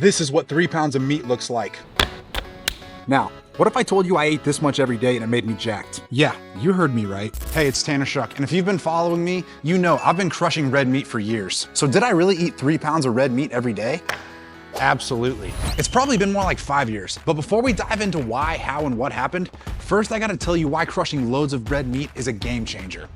this is what 3 pounds of meat looks like. Now, what if I told you I ate this much every day and it made me jacked? Yeah, you heard me right. Hey, it's Tanner Shuck, and if you've been following me, you know I've been crushing red meat for years. So did I really eat 3 pounds of red meat every day? Absolutely. It's probably been more like 5 years. But before we dive into why, how, and what happened, first I gotta tell you why crushing loads of red meat is a game changer.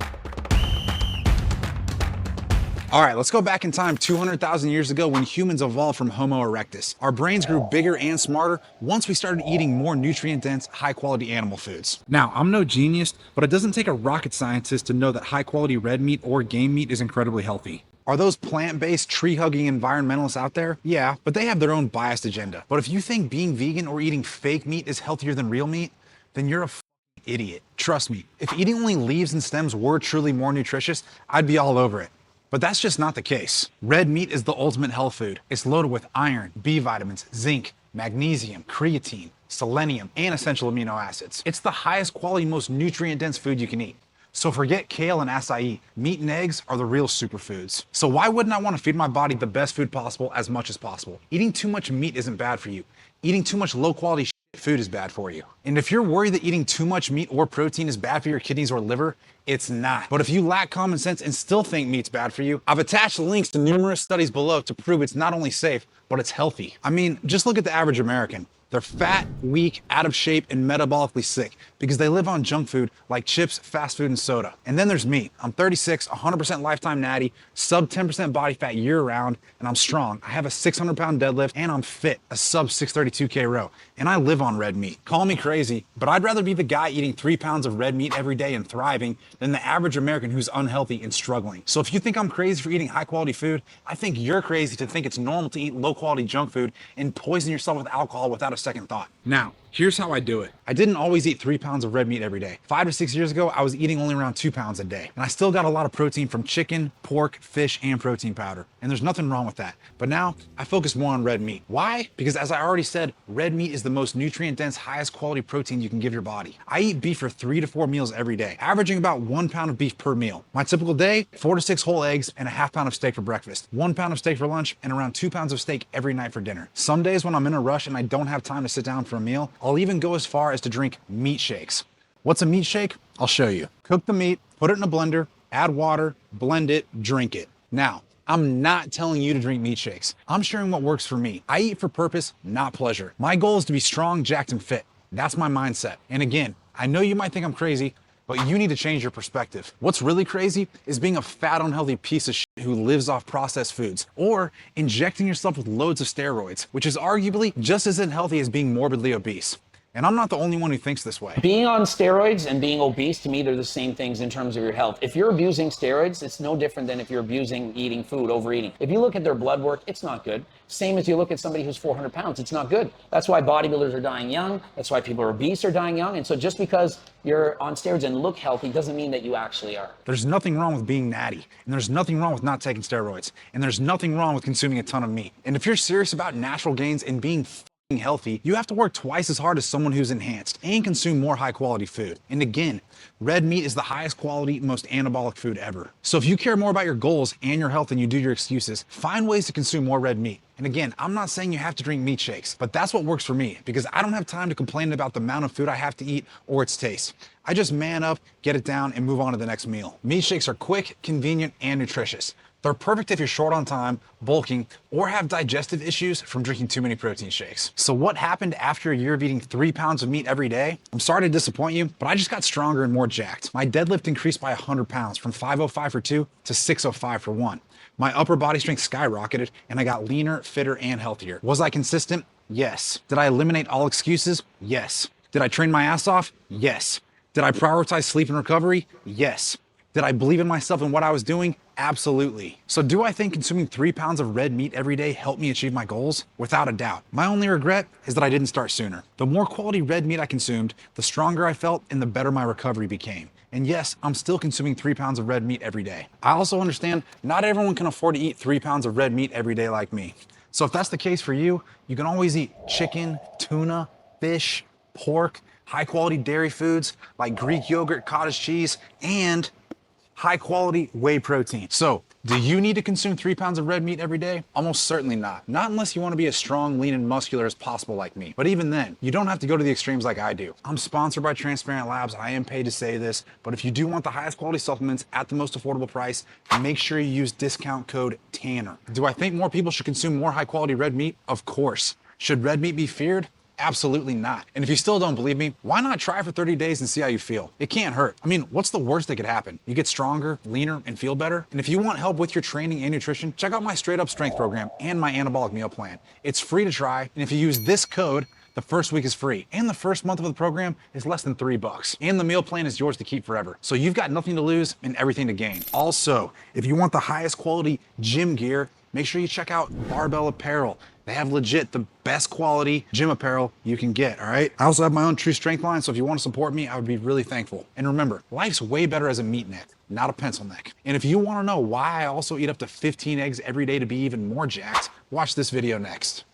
All right, let's go back in time 200,000 years ago when humans evolved from Homo erectus. Our brains grew bigger and smarter once we started eating more nutrient-dense, high-quality animal foods. Now, I'm no genius, but it doesn't take a rocket scientist to know that high-quality red meat or game meat is incredibly healthy. Are those plant-based, tree-hugging environmentalists out there? Yeah, but they have their own biased agenda. But if you think being vegan or eating fake meat is healthier than real meat, then you're a idiot. Trust me, if eating only leaves and stems were truly more nutritious, I'd be all over it. But that's just not the case. Red meat is the ultimate health food. It's loaded with iron, B vitamins, zinc, magnesium, creatine, selenium, and essential amino acids. It's the highest quality, most nutrient-dense food you can eat. So forget kale and acai. Meat and eggs are the real superfoods. So why wouldn't I want to feed my body the best food possible as much as possible? Eating too much meat isn't bad for you. Eating too much low-quality food is bad for you. And if you're worried that eating too much meat or protein is bad for your kidneys or liver, it's not. But if you lack common sense and still think meat's bad for you, I've attached links to numerous studies below to prove it's not only safe, but it's healthy. I mean, just look at the average American. They're fat, weak, out of shape, and metabolically sick because they live on junk food like chips, fast food, and soda. And then there's me. I'm 36, 100% lifetime natty, sub 10% body fat year round, and I'm strong. I have a 600-pound deadlift, and I'm fit, a sub 632K row. And I live on red meat. Call me crazy, but I'd rather be the guy eating 3 pounds of red meat every day and thriving than the average American who's unhealthy and struggling. So if you think I'm crazy for eating high-quality food, I think you're crazy to think it's normal to eat low-quality junk food and poison yourself with alcohol without a second thought. Now, here's how I do it. I didn't always eat 3 pounds of red meat every day. 5 to 6 years ago, I was eating only around 2 pounds a day. And I still got a lot of protein from chicken, pork, fish, and protein powder. And there's nothing wrong with that. But now, I focus more on red meat. Why? Because as I already said, red meat is the most nutrient-dense, highest quality protein you can give your body. I eat beef for 3 to 4 meals every day, averaging about 1 pound of beef per meal. My typical day, 4 to 6 whole eggs and a half pound of steak for breakfast, 1 pound of steak for lunch, and around 2 pounds of steak every night for dinner. Some days when I'm in a rush and I don't have time to sit down for a meal, I'll even go as far as to drink meat shakes. What's a meat shake? I'll show you. Cook the meat, put it in a blender, add water, blend it, drink it. Now, I'm not telling you to drink meat shakes. I'm sharing what works for me. I eat for purpose, not pleasure. My goal is to be strong, jacked, and fit. That's my mindset. And again, I know you might think I'm crazy, but you need to change your perspective. What's really crazy is being a fat, unhealthy piece of shit who lives off processed foods, or injecting yourself with loads of steroids, which is arguably just as unhealthy as being morbidly obese. And I'm not the only one who thinks this way. Being on steroids and being obese, to me, they're the same things in terms of your health. If you're abusing steroids, it's no different than if you're abusing eating food, overeating. If you look at their blood work, it's not good. Same as you look at somebody who's 400 pounds, it's not good. That's why bodybuilders are dying young. That's why people who are obese are dying young. And so just because you're on steroids and look healthy doesn't mean that you actually are. There's nothing wrong with being natty, and there's nothing wrong with not taking steroids, and there's nothing wrong with consuming a ton of meat. And if you're serious about natural gains and being healthy, you have to work twice as hard as someone who's enhanced and consume more high quality food. And again, red meat is the highest quality, most anabolic food ever. So if you care more about your goals and your health than you do your excuses, find ways to consume more red meat. And again, I'm not saying you have to drink meat shakes, but that's what works for me because I don't have time to complain about the amount of food I have to eat or its taste. I just man up, get it down, and move on to the next meal. Meat shakes are quick, convenient, and nutritious. They're perfect if you're short on time, bulking, or have digestive issues from drinking too many protein shakes. So what happened after a year of eating 3 pounds of meat every day? I'm sorry to disappoint you, but I just got stronger and more jacked. My deadlift increased by 100 pounds from 505 for 2 to 605 for 1. My upper body strength skyrocketed and I got leaner, fitter, and healthier. Was I consistent? Yes. Did I eliminate all excuses? Yes. Did I train my ass off? Yes. Did I prioritize sleep and recovery? Yes. Did I believe in myself and what I was doing? Absolutely. So do I think consuming 3 pounds of red meat every day helped me achieve my goals? Without a doubt. My only regret is that I didn't start sooner. The more quality red meat I consumed, the stronger I felt and the better my recovery became. And yes, I'm still consuming 3 pounds of red meat every day. I also understand not everyone can afford to eat 3 pounds of red meat every day like me. So if that's the case for you, you can always eat chicken, tuna, fish, pork, high quality dairy foods like Greek yogurt, cottage cheese, and high quality whey protein. So Do you need to consume 3 pounds of red meat every day? Almost certainly not. Not unless you want to be as strong, lean, and muscular as possible like me. But even then, you don't have to go to the extremes like I do. I'm sponsored by Transparent Labs. I am paid to say this, but if you do want the highest quality supplements at the most affordable price, make sure you use discount code TANNER. Do I think more people should consume more high quality red meat? Of course. Should red meat be feared? Absolutely not. And if you still don't believe me, why not try for 30 days and see how you feel? It can't hurt. I mean, what's the worst that could happen? You get stronger, leaner, and feel better? And if you want help with your training and nutrition, check out my Straight Up Strength program and my anabolic meal plan. It's free to try, and if you use this code, the first week is free, and the first month of the program is less than $3. And the meal plan is yours to keep forever. So you've got nothing to lose and everything to gain. Also, if you want the highest quality gym gear, make sure you check out Barbell Apparel. They have legit the best quality gym apparel you can get, all right? I also have my own True Strength line, so if you want to support me, I would be really thankful. And remember, life's way better as a meat neck, not a pencil neck. And if you want to know why I also eat up to 15 eggs every day to be even more jacked, watch this video next.